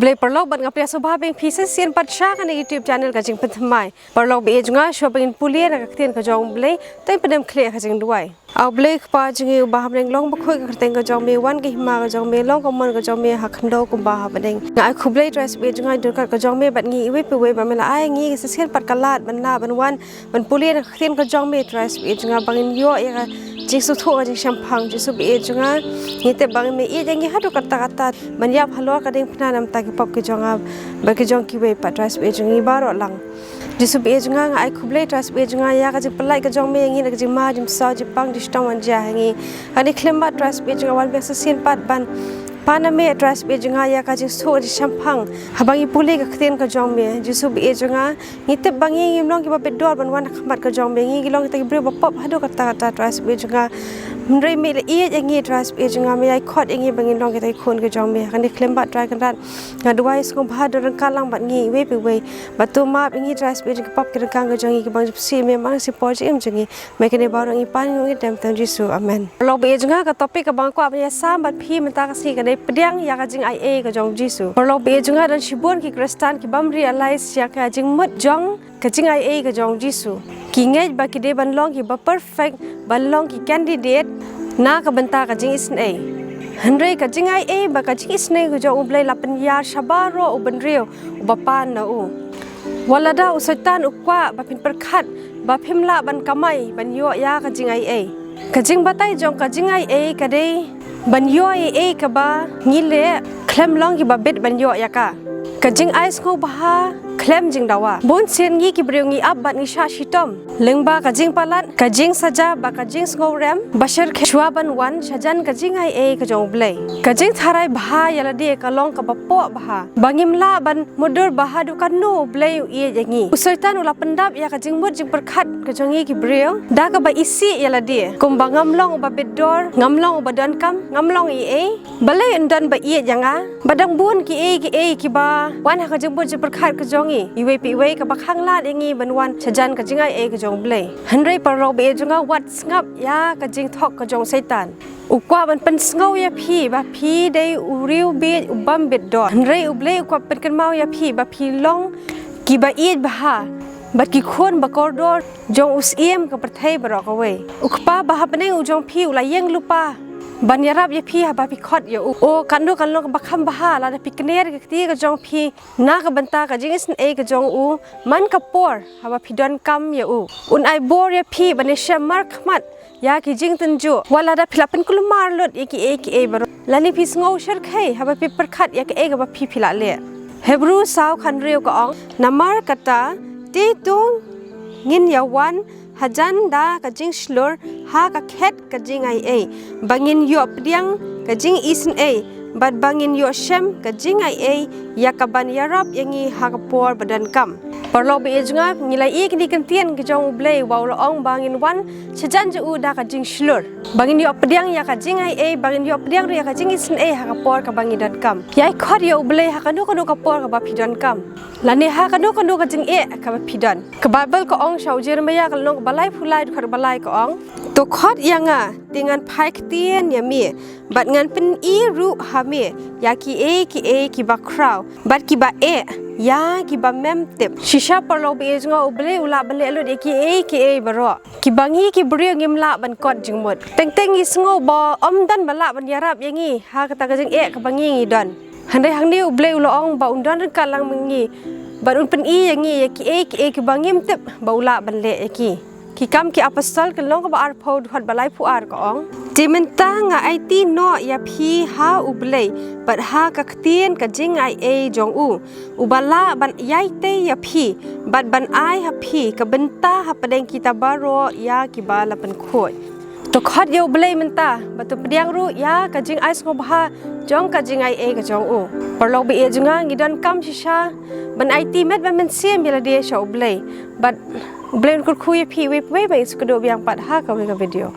Blay perlok ban ngapria sobha beng phisa sian patsha kan YouTube channel ka jing penthmai perlok be junga shopping pulia na kaktien ka jong blay tai pedam clear ka jing duai au blay pa jingi ubah reng long bakhoi ka teng ka jong me wan ki hima ka jong me long ka mon ka jong me hakhndo ku ba badeng ngai khublay dress be junga dur ka jong me bat ngi we pe we ba mela ai ngi se sian pat kalat ban na ban wan ban pulia na kaktien ka jong me dress be junga bangin yo ya jing su tho jing shampang jisu be junga ni te bang me e jing hadu kata kata ban yap halwa ka ding phna nam ta ki pop ki jonga ba ki jong ki we pa dress be jungi baro lang jisu be junga ngai khublay dress be junga ya ka jing palai ka jong me ngi na jing ma jim sa ji pang dis tang wan ja ngi ani klemba dress be junga wan be sa sin pat ban Paname dress be junga ya ka jing so di shampang habangi pule ka kten ka jong me jisu be junga ni te bangi ngimlong ki ba bedor ban wan khamat ka jong me ngi gilong ta ki bre ba pop hadu kata kata dress be junga mrei me le e ngi dress be junga me ai khot ngi bangi long ki ta khon ka jong me kan klemba dry kan rat ngadwai sko ba do ran kalang bat ngi we pe we ba tu ma ngi dress be junga pop ki kan ka jong ki bang si me mang si po jim jungi me ke ne ba ngi pan ngi dem tam jisu amen lo be junga ka topic ka bang ko ya sam bat phi mata ka si ka pedang ya ka jing ai e ka jong jisu perlo be junga dan shibun ki kristan ki bam realize ya ka jing mut jong ka jing ai e ka jong jisu ki ngai ba ki de ban long ki ba perfect ban long ki candidate na ka banta ka jing isn e Henry ka jing ai e ba ka jing isn e ka jong ublay lapan ya shabaro u ban rio u ba pan na u walada u setan u kwa ba pin perkhat ba phimla ban kamai ban yo ya ka jing ai e ka jing batai jong ka jing ai e ka de ban yo e ka ba ngile klem long ki ba bet ban yo ya ka jing ice ko ba klem jing dawa bon sen ngi ki breu ngi ab bat ngi sha shitom lengba ka jing palat ka jing saja ba ka jing ngo rem bashar khwa ban wan shajan ka jing ai e ka jong blai ka jing tharai bha yala de ka long ka ba po bha bangim la ban modur bha du kan no blai e jangi usoitan ula pendap ya ka jing mut jing perkhat ka jong ngi ki breu da ka ba isi yala de kum ba ngam long ba bedor ngam long ba dan kam ngam long e balai undan ba e janga badang bun ki e ki ba wan ha ka jing mut jing perkhat ka jong iwe pi iwe ka bakhang la dengi banwan chajan ka jingai e ka jong blai hanrei parro be junga wat ngap ya ka jing thok ka jong satan ukwa ban pen ngau ya phi ba phi dei uriu be ubam bet do hanrei ublei ukwa pen kan mau ya phi ba phi long ki ba id ba bat ki khon ba kordor jong usiem ka perthai ba ro ka we ukpa ba ha bane u jong phi ula yeng lupa ban yarap ye phi ha ba pi khot ye o kan do kan lo ba kham ba ha la pi kner ke ti ka jong phi na ka banta ka jing isn e ka jong u man ka por ha ba phi don kam ye u un ai bor ye phi ban she mar khmat ya ki jing tan ju wala da phila pen kul mar lot ye ki e ba la ni phi ngau shar khai ha ba pi par khat ye ka e ka ba phi phila le hebru saw khan reu ka ong namar kata ti tung ngin ya wan hajan da ka jing shlor ha ka khet ka jing ai e bangin yo pdiang ka jing isn e bat bangin yo shem ka jing ai e ya ka ban yarap yangi ha ka por badan kam parlo be junga ngilai e kini kan tien ka jong blai waw lo ong bangin wan chajan ju da ka jing shlor bangin yo pdiang ya ka jing ai e bangin yo pdiang ya ka jing isn e ha ka por ka bangin dan kam yai khot yo blai ha ka no ka por ka ba phidan kam lani ha ka no ka jing e ka ba phidan ka bible ko ong shau jeremia ka long balai phulai khar balai ko ong to khot yanga tingan phai ktien ya mi bat ngan pen i ru ha mi ya ki e ba kraw bat ki ba e ya ki ba mem tep shisha parlo be junga uble ula bale lo de ki e baro ki bangi ki brio ngim la ban kot jingmut teng is ngo ba om dan bala ban yarap yangi ha kata ka jing e ka bangi ngi don handai hang ni uble ula ong ba undan ka lang mengi ban un pen i yangi ya ki e ki bangim tep ba ula ban le ki kam ki apostol ke long ba ar phod hot balai pu ar ko ong timenta nga it no ya phi ha ublei but ha ka ktien ka jing ai e jong u ubala ban yai te ya phi but ban ai ha phi ka benta ha padeng kita baro ya ki bala pen khoi to khot yo blei menta batu pediang ru ya ka jing ai ngo ba jong ka jing ai e ka jong u parlo be e junga ngidon kam shisha ban it met ban men sim bela de sha ublei but blame kur khuye phi we ba is ko do biang pat ha ka we ka video